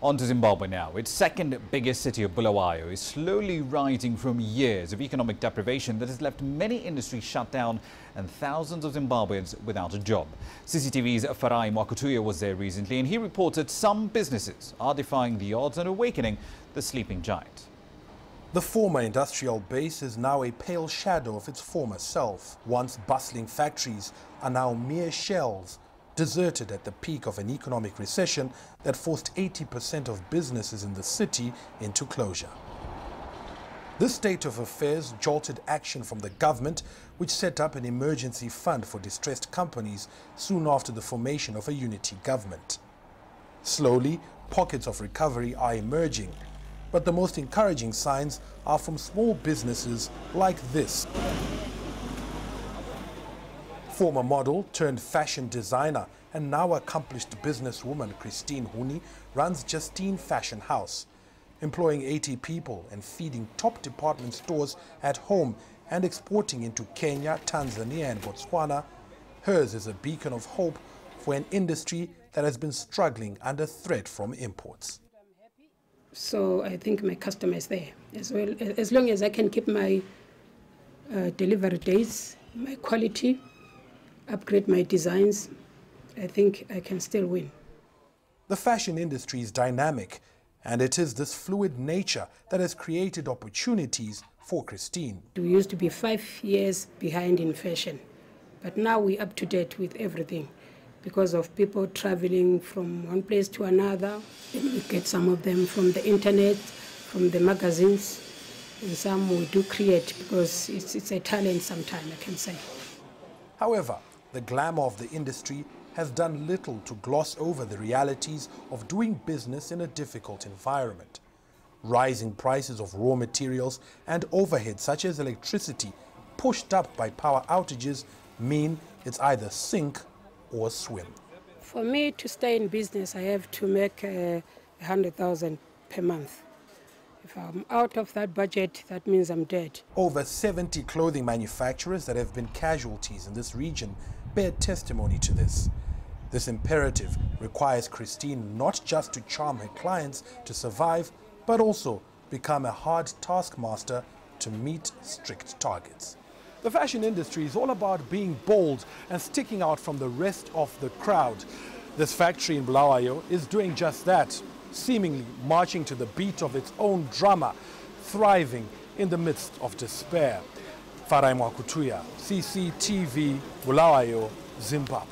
On to Zimbabwe now. Its second biggest city of Bulawayo is slowly rising from years of economic deprivation that has left many industries shut down and thousands of Zimbabweans without a job. CCTV's Farai Mwakutuya was there recently and he reported some businesses are defying the odds and awakening the sleeping giant. The former industrial base is now a pale shadow of its former self. Once bustling factories are now mere shells, deserted at the peak of an economic recession that forced 80% of businesses in the city into closure. This state of affairs jolted action from the government, which set up an emergency fund for distressed companies soon after the formation of a unity government. Slowly, pockets of recovery are emerging, but the most encouraging signs are from small businesses like this. Former model turned fashion designer and now accomplished businesswoman Christine Huni runs Justine Fashion House, employing 80 people and feeding top department stores at home and exporting into Kenya, Tanzania and Botswana. Hers is a beacon of hope for an industry that has been struggling under threat from imports. So I think my customer is there as well. As long as I can keep my delivery dates, my quality, upgrade my designs, I think I can still win. The fashion industry is dynamic, and it is this fluid nature that has created opportunities for Christine. We used to be 5 years behind in fashion, but now we're up to date with everything because of people traveling from one place to another. We get some of them from the internet, from the magazines, and some we do create because it's a talent sometimes, I can say. However, the glamour of the industry has done little to gloss over the realities of doing business in a difficult environment. Rising prices of raw materials and overheads such as electricity, pushed up by power outages, mean it's either sink or swim. For me to stay in business, I have to make 100,000 per month. If I'm out of that budget, that means I'm dead. Over 70 clothing manufacturers that have been casualties in this region bear testimony to this. This imperative requires Christine not just to charm her clients to survive, but also become a hard taskmaster to meet strict targets. The fashion industry is all about being bold and sticking out from the rest of the crowd. This factory in Bulawayo is doing just that, seemingly marching to the beat of its own drummer, thriving in the midst of despair. Farai Mwakutuya, CCTV, Bulawayo, Zimbabwe.